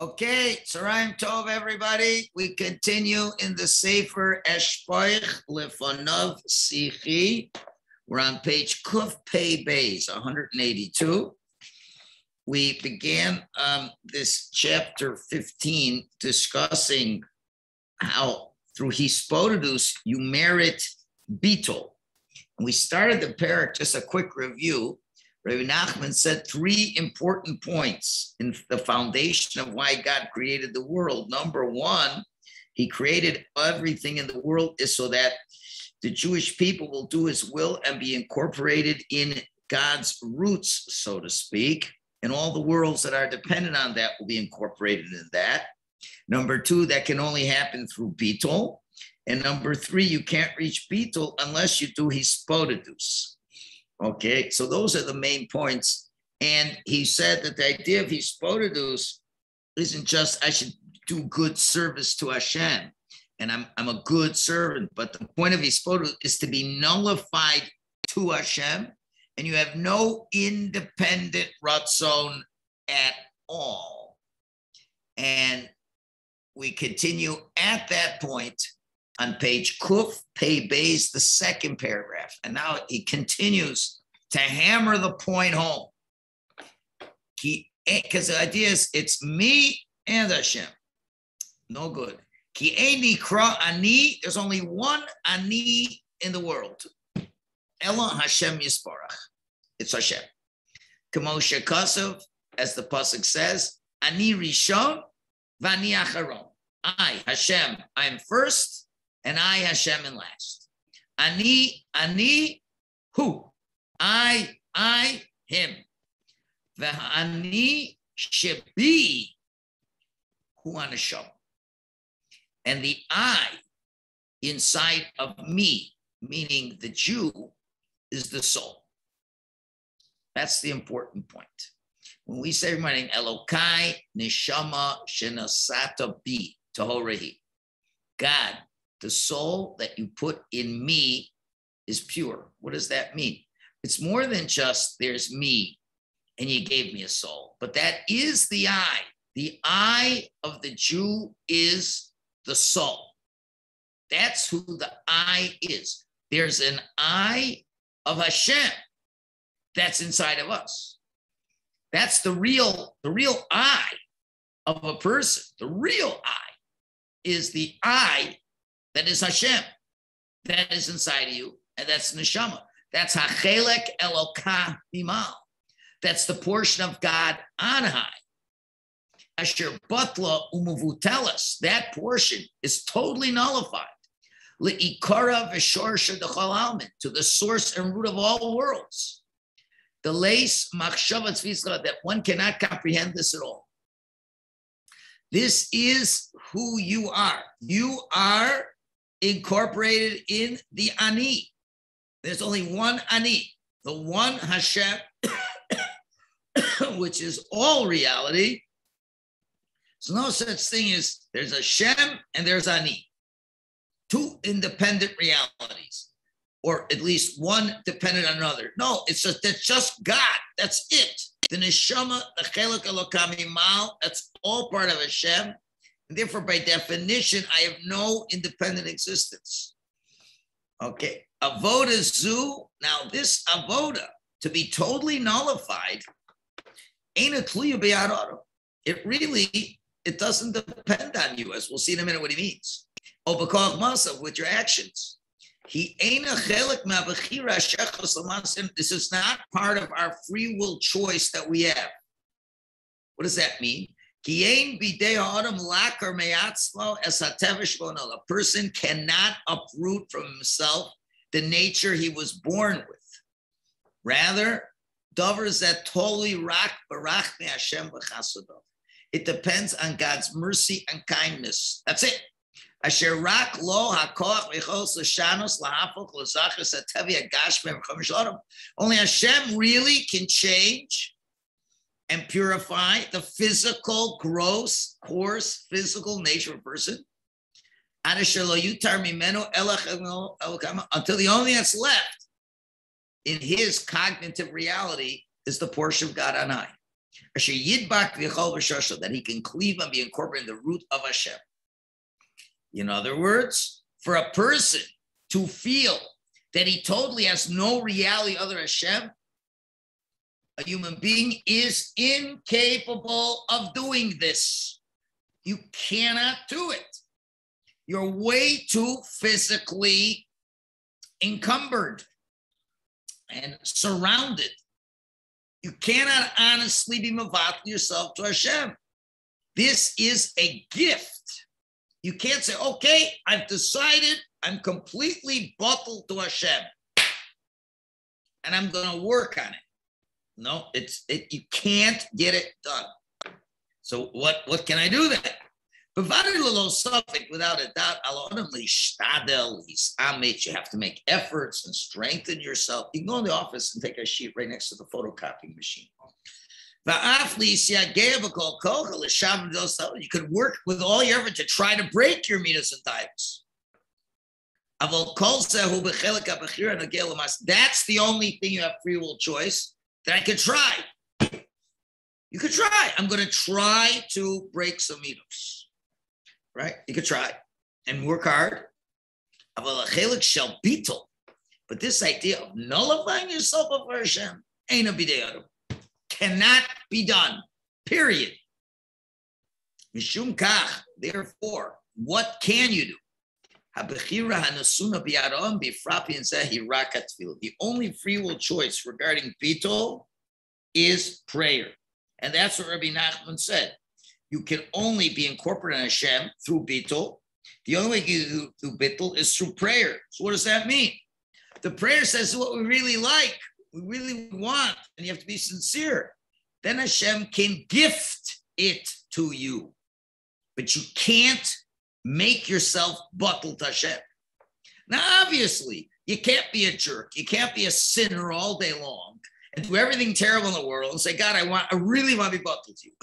Okay, Tzarayim Tov, everybody. We continue in the Sefer Eshpoich Lefonov Sichi. We're on page Kuf Pei Beis, 182. We began this chapter 15 discussing how through HISBODEDUS you merit Bittul. And we started the parak, just a quick review. Rabbi Nachman said three important points in the foundation of why God created the world. Number one, he created everything in the world is so that the Jewish people will do his will and be incorporated in God's roots, so to speak. And all the worlds that are dependent on that will be incorporated in that. Number two, that can only happen through Bittul. And number three, you can't reach Bittul unless you do HISBODEDUS. Okay, so those are the main points. And he said that the idea of HISBODEDUS isn't just I should do good service to Hashem, and I'm a good servant, but the point of HISBODEDUS is to be nullified to Hashem, and you have no independent ratzon at all. And we continue at that point on page Kuf Pei Beis, the second paragraph. And now he continues to hammer the point home. Because the idea is it's me and Hashem. No good. Ki eini kra ani, there's only one ani in the world. Elo Hashem Yisborach. It's Hashem. Kamo shekasav, as the pasuk says, ani rishon v'ani acharon. I, Hashem, I'm first, and I, Hashem, in last. Ani, who? I, him. V'ani shebi hu anasham. And the I inside of me, meaning the Jew, is the soul. That's the important point. When we say running Elokai neshama shenasata bi tohorehi, God, the soul that you put in me is pure. What does that mean? It's more than just there's me and you gave me a soul, but that is the I. The I of the Jew is the soul. That's who the I is. There's an I of Hashem that's inside of us. That's the real I of a person. The real I is the I that is Hashem, that is inside of you, and that's neshama. That's hachelek elokah bimal. That's the portion of God on high. Asher batla umuvutelas. That portion is totally nullified. Leikara v'shorsha d'chol almin, to the source and root of all worlds. The leis machshavat tzvizra, that one cannot comprehend this at all. This is who you are. You are incorporated in the Ani. There's only one Ani, the one Hashem, which is all reality. So no such thing as there's Hashem and there's Ani. Two independent realities, or at least one dependent on another. No, that's just God. That's it. The neshama, the chelek elokah mimal, that's all part of Hashem. And therefore, by definition, I have no independent existence. Okay. Avoda zu. Now, this avoda, to be totally nullified, ain't a tluya b'yad. It doesn't depend on you, as we'll see in a minute what he means. O b'koach masav, with your actions. He ain't a chelek ma'avachira shechos l'masim. This is not part of our free will choice that we have. What does that mean? A person cannot uproot from himself the nature he was born with. Rather, it depends on God's mercy and kindness. That's it. Only Hashem really can change and purify the physical, gross, coarse, physical nature of a person until the only that's left in his cognitive reality is the portion of God on high. that he can cleave and be incorporated in the root of Hashem. In other words, for a person to feel that he totally has no reality other than Hashem, a human being is incapable of doing this. You cannot do it. You're way too physically encumbered and surrounded. You cannot honestly be mavat yourself to Hashem. This is a gift. You can't say, okay, I've decided I'm completely bottled to Hashem and I'm going to work on it. No, you can't get it done. So what can I do then? Without a doubt, you have to make efforts and strengthen yourself. You can go in the office and take a sheet right next to the photocopying machine. You could work with all your effort to try to break your midas and diets. That's the only thing you have free will choice that I could try. You could try. I'm going to try to break some midos. Right? You could try and work hard. But this idea of nullifying yourself over Hashem ain't a bidei cannot be done. Period. Mishum kach. Therefore, what can you do? The only free will choice regarding bittul is prayer. And that's what Rabbi Nachman said. You can only be incorporated in Hashem through bittul. The only way you do bittul is through prayer. So what does that mean? The prayer says what we really like, we really want, and you have to be sincere. Then Hashem can gift it to you. But you can't make yourself bottled to Hashem. Now, obviously, you can't be a jerk. You can't be a sinner all day long and do everything terrible in the world and say, God, I really want to be bottled to you.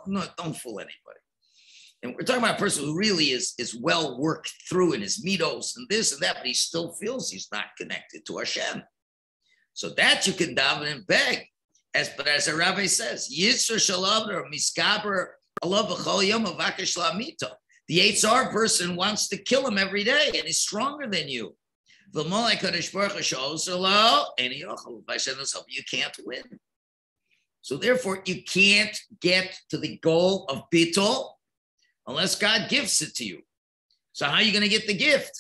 No, don't fool anybody. And we're talking about a person who really is well worked through in his midos and this and that, but he still feels he's not connected to Hashem. So that you can daven and beg. But as the Rabbi says, Yitzhar Shalom or Miskaber Allah B'chol Yom Avakesh Lamito. The HR person wants to kill him every day and he's stronger than you. You can't win. So therefore, you can't get to the goal of bittul unless God gifts it to you. So how are you going to get the gift?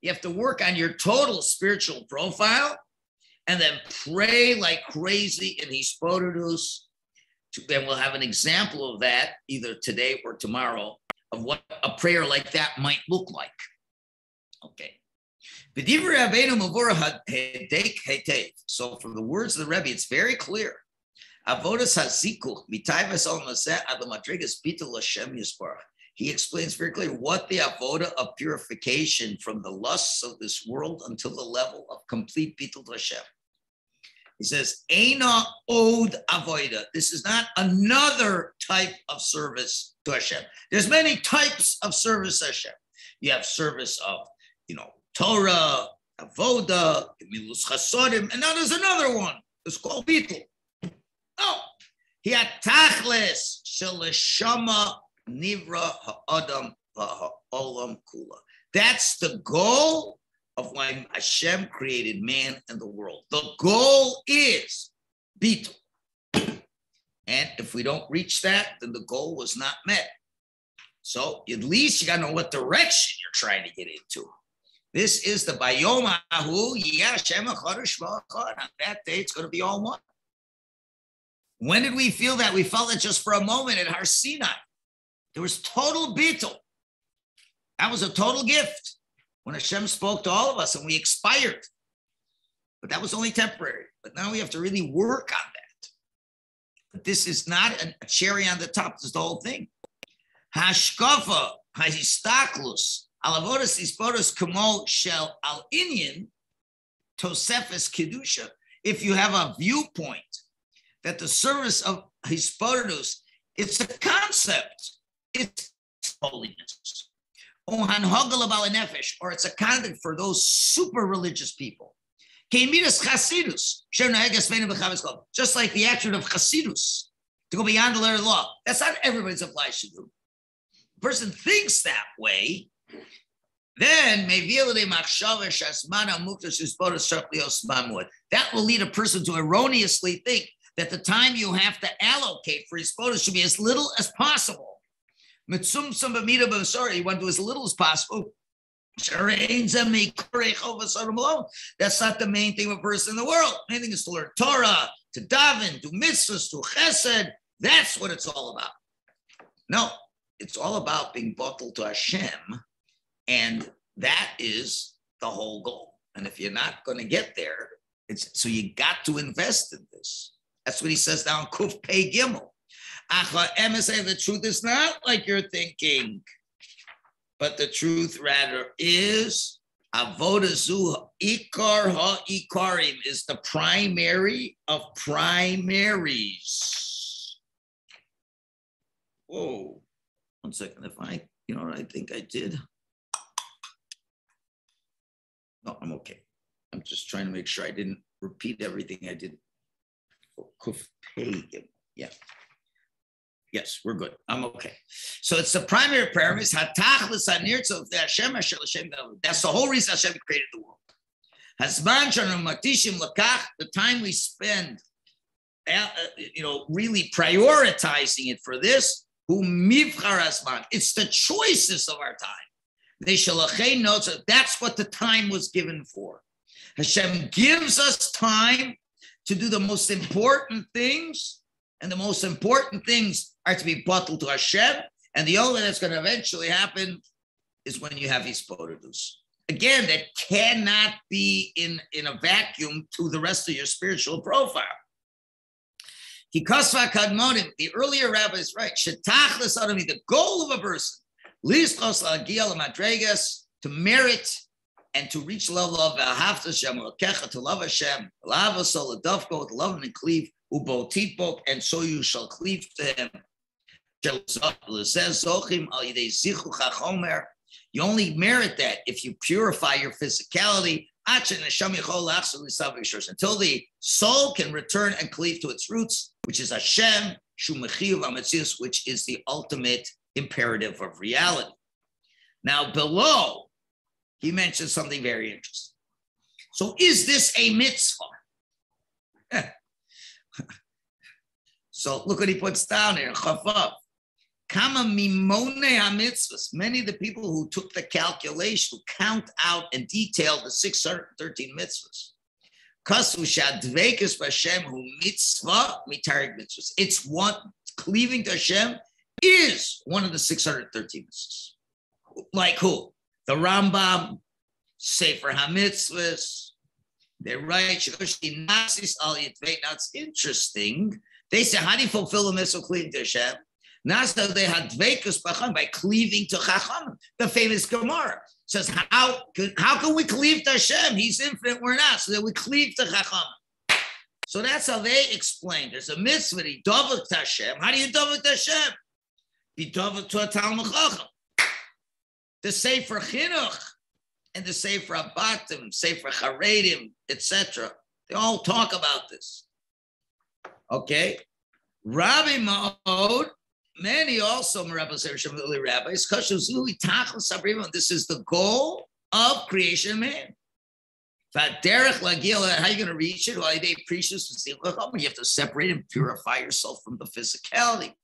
You have to work on your total spiritual profile and then pray like crazy in HISBODEDUS. Then we'll have an example of that either today or tomorrow of what a prayer like that might look like. Okay. So from the words of the Rebbe, it's very clear. He explains very clearly what the avoda of purification from the lusts of this world until the level of complete bitul to Hashem. He says, Eina od avoda. This is not another type of service to Hashem. There's many types of service to Hashem. You have service of, Torah, avoda, milus chasodim, and now there's another one. It's called bitul. Oh, hiatachles sheleshama nivra ha'adam ha'olam kula. That's the goal of why Hashem created man and the world. The goal is bitul. And if we don't reach that, then the goal was not met. So at least you got to know what direction you're trying to get into. This is the Bayom Ahu Hashem Echad. On that day, it's going to be all one. When did we feel that? We felt it just for a moment at Har Sinai. There was total bittul. That was a total gift when Hashem spoke to all of us and we expired. But that was only temporary. But now we have to really work on that. But this is not a cherry on the top. This is the whole thing. Hashkafa, hahistaklus, alavodas hisbodedus kamo shel al inyan tosefes kedusha. If you have a viewpoint that the service of hisbodedus, it's a concept, it's holiness. Or it's a concept for those super religious people. Just like the attribute of chasidus, to go beyond the letter of the law. That's not everybody's obliged to do. The person thinks that way, then that will lead a person to erroneously think that the time you have to allocate for HISBODEDUS should be as little as possible. You want to do as little as possible. That's not the main thing of a person in the world. The main thing is to learn Torah, to daven, do mitzvahs, do chesed. That's what it's all about. No, it's all about being bottled to Hashem, and that is the whole goal. And if you're not going to get there, so you got to invest in this. That's what he says down Kuf Pei Gimel. The truth is not like you're thinking, but the truth rather is Avodah Zu Ikar Ha-Ikarim is the primary of primaries. Whoa, 1 second. If I, you know what I think I did? No, I'm okay. I'm just trying to make sure I didn't repeat everything I did. Kuf Pei. Yeah. Yes, we're good. I'm okay. So it's the primary parameters. That's the whole reason Hashem created the world. The time we spend, really prioritizing it for this, it's the choices of our time. That's what the time was given for. Hashem gives us time to do the most important things, and the most important things are to be bottled to Hashem, and the only that's going to eventually happen is when you have HISBODEDUS. Again, that cannot be in a vacuum to the rest of your spiritual profile. The earlier rabbi is right. The goal of a person, to merit and to reach the level of to love Hashem, to love him and cleave, and so you shall cleave to him. You only merit that if you purify your physicality until the soul can return and cleave to its roots, which is Hashem, which is the ultimate imperative of reality. Now, below, he mentions something very interesting. So, is this a mitzvah? So, look what he puts down here. Chavav. Kama mimone ha-mitzvahs. Many of the people who took the calculation to count out and detail the 613 mitzvahs. Kasu shadvekus b'Hashem hu mitzvah mitarik mitzvahs. It's one, cleaving to Hashem is one of the 613 mitzvahs. Like who? The Rambam, Sefer HaMitzvahs. They're right. Now it's interesting. They say, how do you fulfill the mitzvah cleaving to Hashem? Nasa they had dveikus b'chacham by cleaving to Chacham. The famous Gemara says, how can we cleave to Hashem? He's infinite, we're not. So that we cleave to Chacham. So that's how they explain. There's a mitzvah, he dovek to Hashem. How do you dovek to Hashem? Be dovek to a Talmud Chacham. The Sefer Chinuch and the Sefer Abatim, Sefer Charedim, etc. They all talk about this. Okay? Rabbi Ma'od, many also rabbis, early rabbis, this is the goal of creation of man. How are you going to reach it? You have to separate and purify yourself from the physicality.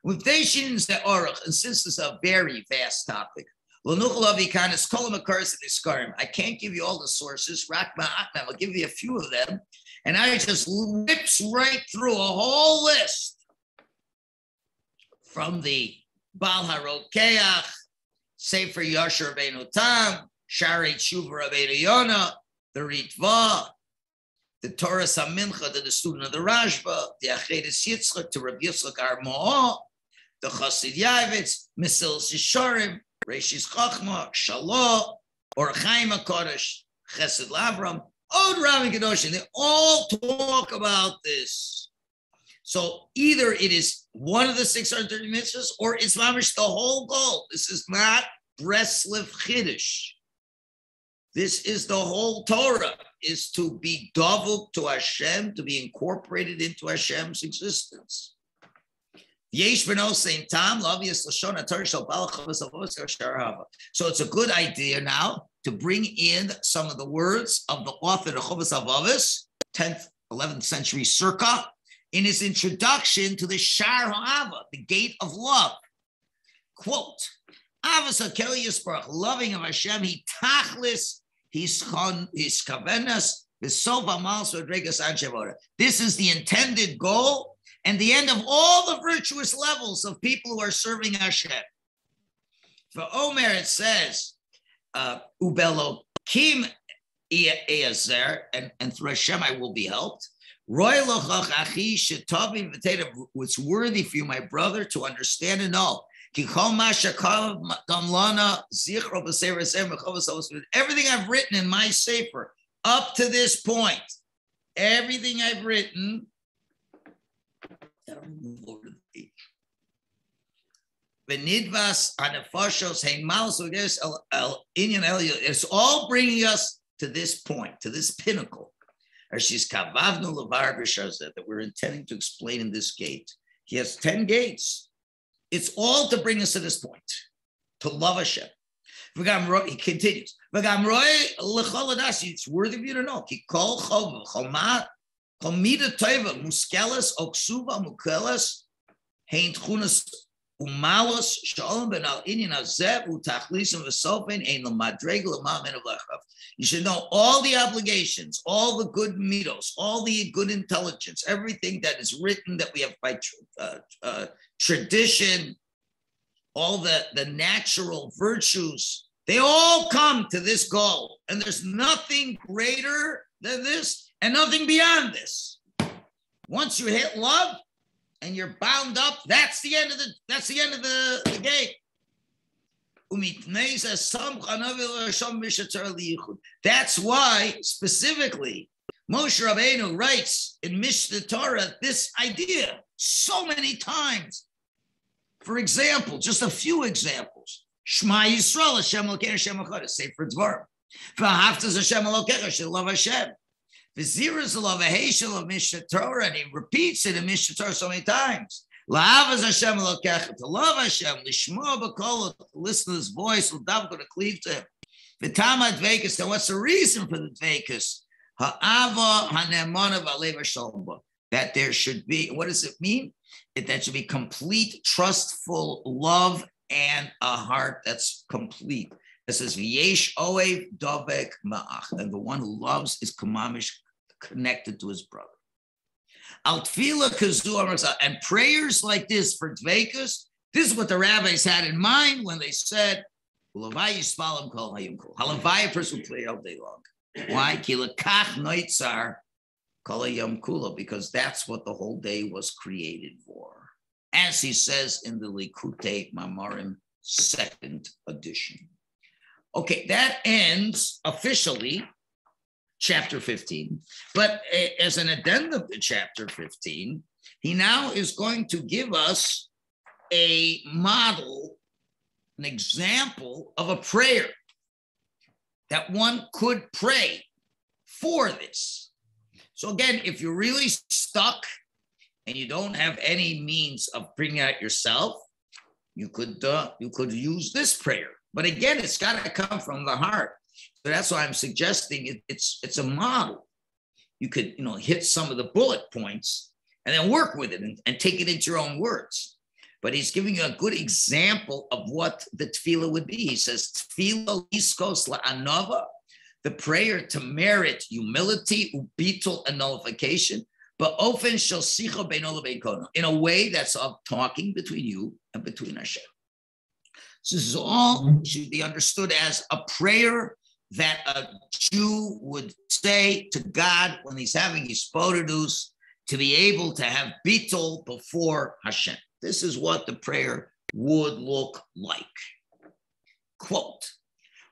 And since this is a very vast topic, I can't give you all the sources. I'll give you a few of them. And I just whips right through a whole list. From the Baal HaRokeach, Sefer Yasher Rabbeinu Tam, Sharei Tshuva Rabbeinu Yonah, the Ritva, the Torah Samincha to the student of the Rashba, the Achedes Yitzchak to Rabbi Yitzchak Armoah, the Chassid Yavitz, Mesilas Yesharim, Reishis Chachma, Shalah, Or Chaim HaKodesh, Chesed Lavram, Od Rabbi Kedoshim. They all talk about this. So either it is one of the 630 mitzvahs or it's mamish the whole goal. This is not Breslev Chiddush. This is the whole Torah, is to be davuk to Hashem, to be incorporated into Hashem's existence. So it's a good idea now to bring in some of the words of the author of Chovos HaLevavos, 10th, 11th century circa, in his introduction to the Shar Ha'ava, the gate of love. Quote, Avos HaKel Yisparach, loving of Hashem, he tachlis, his kavenas, this is the intended goal and the end of all the virtuous levels of people who are serving Hashem. For Omer, it says, Ubelo Kim Eazer, and through Hashem I will be helped. It's worthy for you, my brother, to understand and know. Everything I've written in my sefer up to this point, everything I've written, move over to the page. It's all bringing us to this point, to this pinnacle. That we're intending to explain in this gate. He has 10 gates. It's all to bring us to this point, to love Hashem. He continues. It's worthy of you to know. You should know all the obligations, all the good midos, all the good intelligence, everything that is written that we have by tradition, all the natural virtues, they all come to this goal. And there's nothing greater than this and nothing beyond this. Once you hit love and you're bound up, that's the end of the gate. That's why specifically Moshe Rabbeinu writes in Mishnah Torah this idea so many times. For example, just a few examples. Shema Yisrael, Hashem Elokeinu, Hashem Echad, Sefer Dvarim. V'ahavtas Hashem Elokecha, shall love Hashem. V'ziras love Hashel of Mishnah Torah, and he repeats it in Mishnah Torah so many times. La'avas Hashem Elokecha, to love Hashem, lishmoa b'kol, to listen to his voice, l'davka, to cleave to him. V'tama dveikus, and what's the reason for the dveikus? Ha'ava ha'ne'emana v'alev ha'shalom ba. That there should be, what does it mean? That should be complete, trustful love and a heart that's complete. It says, V'yesh oev dovek ma'ach. And the one who loves is kamamish, connected to his brother. Al tefillah kazu, and prayers like this for dveikus, this is what the rabbis had in mind when they said, Halavai yispalim kol hayom kol. Halavai, a person will pray all day long. Why? Ki lekach noitzar kol hayom kula, because that's what the whole day was created for. As he says in the Likutei Mamarim, 2nd edition. Okay, that ends officially chapter 15. But as an addendum to chapter 15, he now is going to give us a model, an example of a prayer that one could pray for this. So again, if you're really stuck and you don't have any means of bringing out yourself, you could use this prayer. But again, it's got to come from the heart. So that's why I'm suggesting it's a model. You could hit some of the bullet points and then work with it and take it into your own words. But he's giving you a good example of what the tefillah would be. He says, tefillah liskos la'anava, the prayer to merit humility, ubitul, and nullification, but ofen shel sicha beino lebeikono, in a way that's of talking between you and between Hashem. So this is all should be understood as a prayer that a Jew would say to God when he's having HISBODEDUS, to be able to have bitul before Hashem. This is what the prayer would look like. Quote,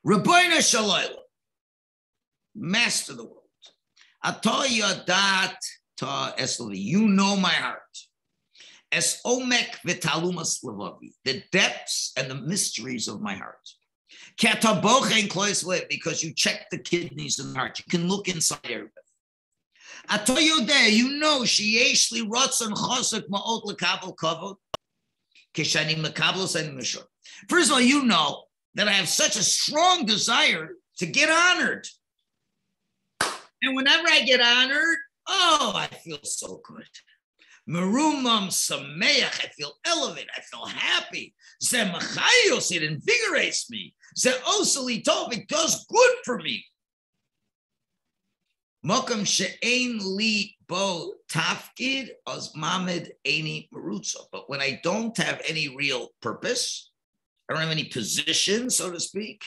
Rabbeinu Shalom, Master of the world, Atah yadat ta eslevi, you know my heart. Es omek v'talumas levavi, the depths and the mysteries of my heart. Because you check the kidneys and the heart. You can look inside everything. You know, First of all, you know that I have such a strong desire to get honored. And whenever I get honored, oh, I feel so good. Merumam sameach, I feel elevated, I feel happy. Ze machayos, it invigorates me. Ze osali tov, it does good for me. Mokam she'ein li bo tafkid os mamed eini merutza. But when I don't have any real purpose, I don't have any position, so to speak,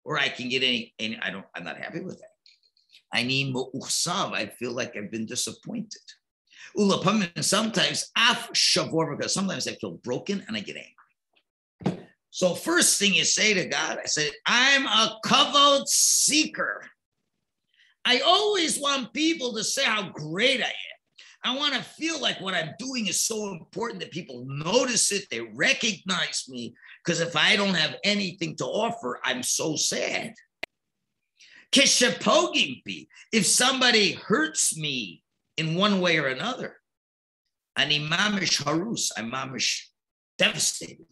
or I can get any I'm not happy with that. I need mu'uchsav. I feel like I've been disappointed. Sometimes af shavor, because sometimes I feel broken and I get angry. So first thing you say to God, I say, I'm a kavod seeker. I always want people to say how great I am. I want to feel like what I'm doing is so important that people notice it, they recognize me, because if I don't have anything to offer, I'm so sad. If somebody hurts me in one way or another, ani mamish harus, I'm mamish devastated.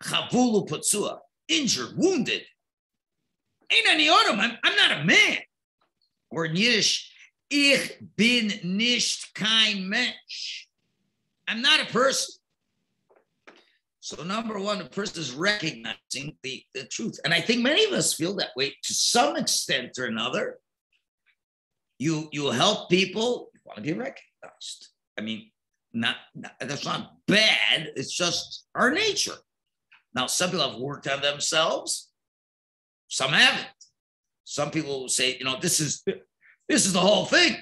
Chavulu putzua, injured, wounded. Ain't any autumn, I'm not a man. Or in Yiddish, ich bin nicht kein Mensch. I'm not a person. So number one, the person is recognizing the truth. And I think many of us feel that way to some extent or another. You help people, you want to be recognized. I mean, that's not bad. It's just our nature. Now, some people have worked on themselves. Some haven't. Some people will say, this is the whole thing.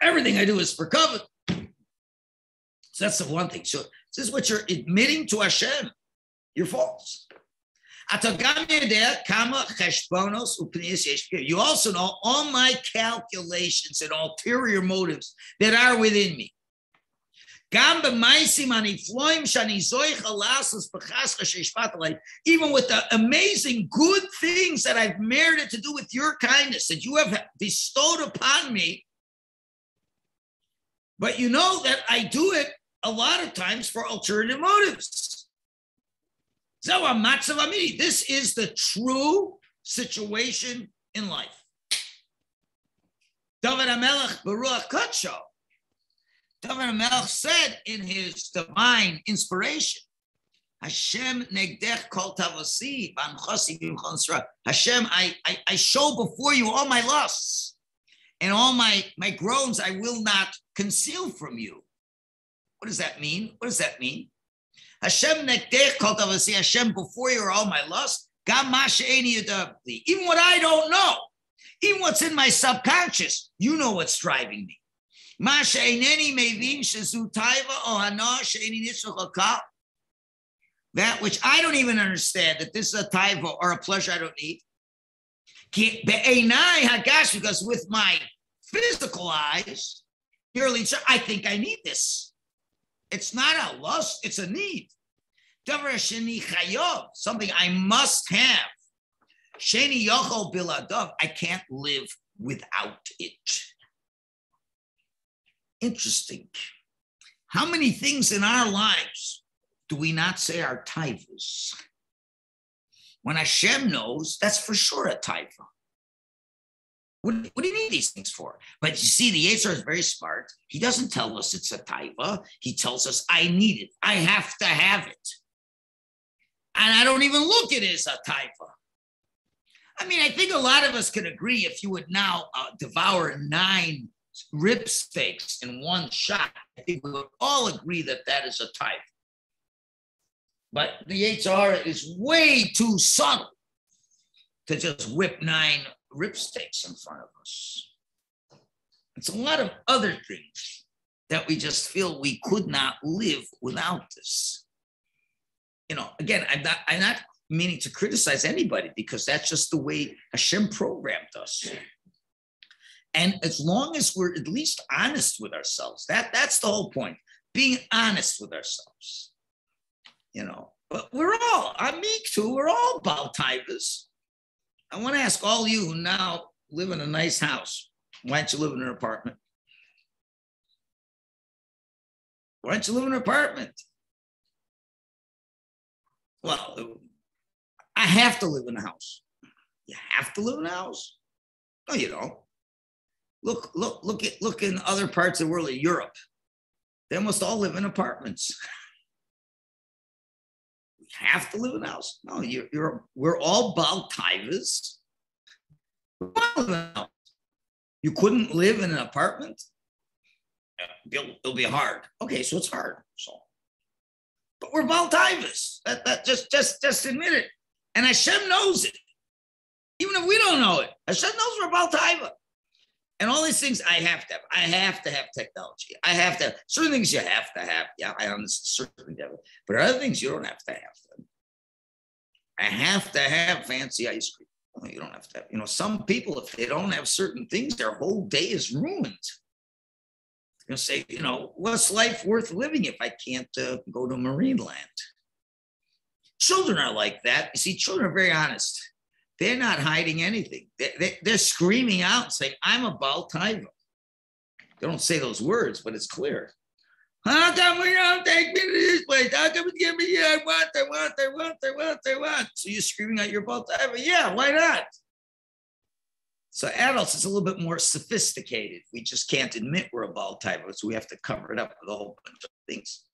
Everything I do is for covet. So that's the one thing. So this is what you're admitting to Hashem. You're false. You also know all my calculations and ulterior motives that are within me. Even with the amazing good things that I've merited to do with your kindness that you have bestowed upon me, but you know that I do it a lot of times for ulterior motives. This is the true situation in life. David HaMelech Baruch Kodsho. David HaMelech said in his divine inspiration, Hashem negdech kol tavosi v'anchosi b'mchon sra. Hashem, I show before you all my lusts and all my groans I will not conceal from you. What does that mean? What does that mean? Hashem negdech kol tavosi. Hashem, before you are all my lusts. Gam ma she'eni yadavti. Even what I don't know, even what's in my subconscious, you know what's driving me. Ma she'eneni mevin shezu taiva o hana she'eni nitzvah chakal. That which I don't even understand, that this is a taiva or a pleasure I don't need. Be'enai hagash, because with my physical eyes, I think I need this. It's not a lust, it's a need. Davar sheni chayov, something I must have. Sheni yochol biladav, I can't live without it. Interesting. How many things in our lives do we not say are taivas? When Hashem knows, that's for sure a taiva. What do you need these things for? But you see, the Yetzer is very smart. He doesn't tell us it's a taiva. He tells us, I need it. I have to have it. And I don't even look at it as a taiva. I mean, I think a lot of us can agree if you would now devour 9 rib steaks in one shot, I think we would all agree that that is a taiva. But the Yetzer is way too subtle to just whip 9 rib steaks in front of us. It's a lot of other things that we just feel we could not live without this. Again, I'm not meaning to criticize anybody because that's just the way Hashem programmed us. And as long as we're at least honest with ourselves, that's the whole point, being honest with ourselves. But we're all, me too, we're all about taivas. I want to ask all you who now live in a nice house, why don't you live in an apartment? Why don't you live in an apartment? Well, I have to live in a house. You have to live in a house? No, you don't. Look in other parts of the world, in Europe. They almost all live in apartments. We have to live in a house. No, we're all Baal Taivas. You couldn't live in an apartment? It'll be hard. Okay, so it's hard. But we're Baal Taivas. That just admit it. And Hashem knows it. Even if we don't know it, Hashem knows we're Baal Taiva. And all these things I have to have. I have to have technology. I have to, certain things you have to have. Yeah, I understand certain things. But other things you don't have to have them. I have to have fancy ice cream. Well, you don't have to have, some people, if they don't have certain things, their whole day is ruined. You're going to say, what's life worth living if I can't go to Marineland? Children are like that. You see, children are very honest. They're not hiding anything. They're screaming out saying, I'm a Baal Taiva. They don't say those words, but it's clear. How come we don't take me to this place? How come you give me, I want. So you're screaming out your Baal Taiva? Yeah, why not? So adults, it's a little bit more sophisticated. We just can't admit we're a Baal Taiva, so we have to cover it up with a whole bunch of things.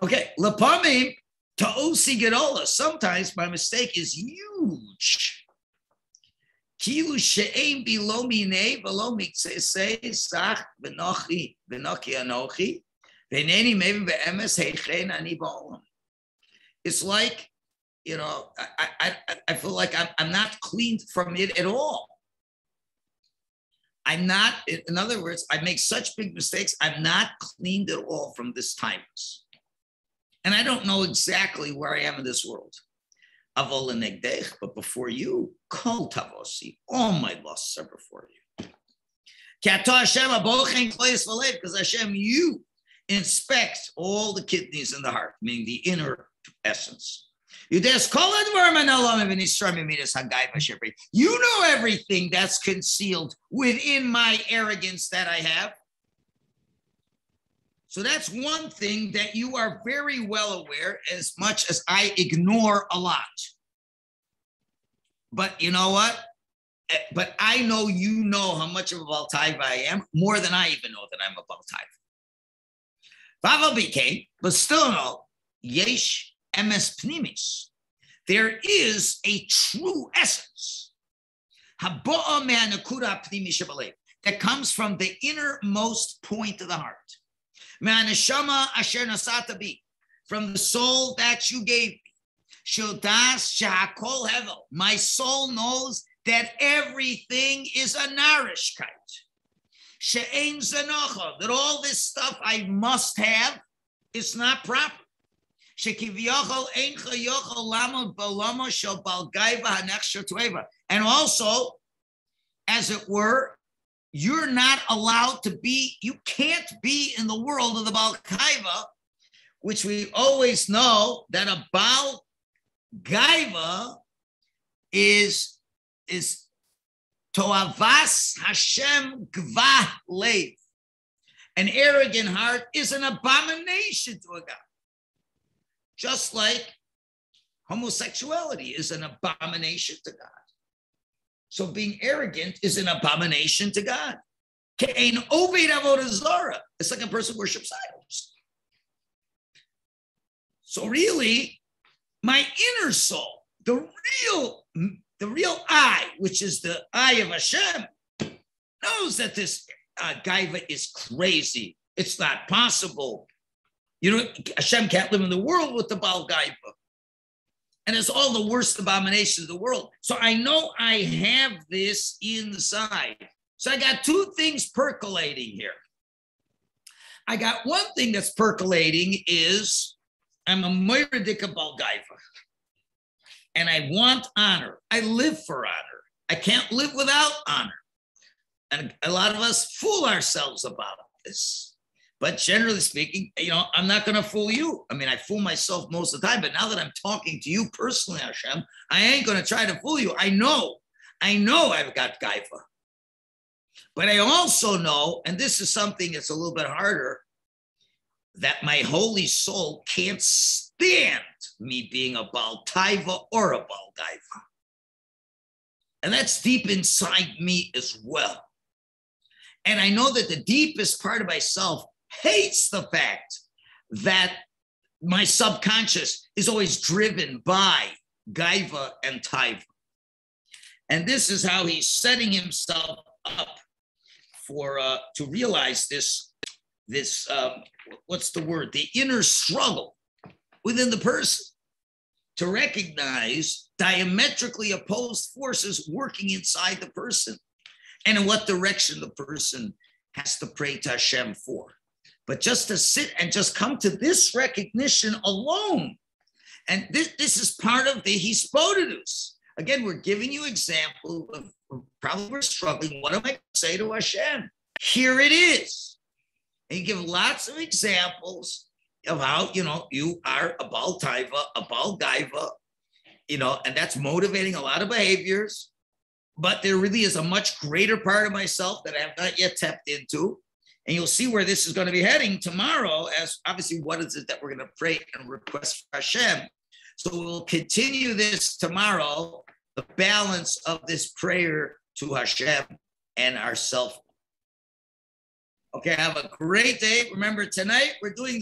Okay, Lapamim. Ta'osi gedola. Sometimes my mistake is huge. Kilu she'ein bilo minei v'lo miktsei sach v'nochi anochi v'neni mevi be'emes heichen ani ba'olam. It's like, I feel like I'm not clean from it at all. I'm not, in other words, I make such big mistakes. I'm not cleaned at all from this timeless. And I don't know exactly where I am in this world. But before you, kol tavosi, all my lusts are before you. Because Hashem, you inspect all the kidneys in the heart, meaning the inner essence. You know everything that's concealed within my arrogance that I have. So that's one thing that you are very well aware, as much as I ignore a lot. But you know what? But I know you know how much of a Baal Taiva I am, more than I even know that I'm a Baal Taiva. Vaval became, but still no, yesh emes pnimis. There is a true essence that comes from the innermost point of the heart. From the soul that you gave me. My soul knows that everything is a narishkeit. That all this stuff I must have is not proper. And also, as it were, you're not allowed to be, you can't be in the world of the Baal Gaiva, which we always know that a Baal Gaiva is Toavas Hashem Gvah Lev. An arrogant heart is an abomination to a God. Just like homosexuality is an abomination to God. So being arrogant is an abomination to God. It's like a person worships idols. So really, my inner soul, the real I, which is the I of Hashem, knows that this Gaiva is crazy. It's not possible. Hashem can't live in the world with the Baal Gaiva. And it's all the worst abominations of the world. So I know I have this inside. So I got two things percolating here. I got one thing that's percolating is I'm a Moiradika Baal Gaiva. And I want honor. I live for honor. I can't live without honor. And a lot of us fool ourselves about this. But generally speaking, I'm not going to fool you. I mean, I fool myself most of the time, but now that I'm talking to you personally, Hashem, I ain't going to try to fool you. I know I've got Gaiva. But I also know, and this is something that's a little bit harder, that my holy soul can't stand me being a Baal Taiva or a Baal Gaiva. And that's deep inside me as well. And I know that the deepest part of myself hates the fact that my subconscious is always driven by Gaiva and Taiva. And this is how he's setting himself up for to realize this what's the word? The inner struggle within the person, to recognize diametrically opposed forces working inside the person and in what direction the person has to pray to Hashem for. But just to sit and just come to this recognition alone. And this is part of the HISBODEDUS. Again, we're giving you example of probably we're struggling. What am I going to say to Hashem? Here it is. And you give lots of examples of how, you are a Baal Taiva, a Baal Gaiva, and that's motivating a lot of behaviors. But there really is a much greater part of myself that I have not yet tapped into. And you'll see where this is going to be heading tomorrow, as obviously what is it that we're going to pray and request for Hashem. So we'll continue this tomorrow, the balance of this prayer to Hashem and ourself. Okay, have a great day. Remember, tonight we're doing the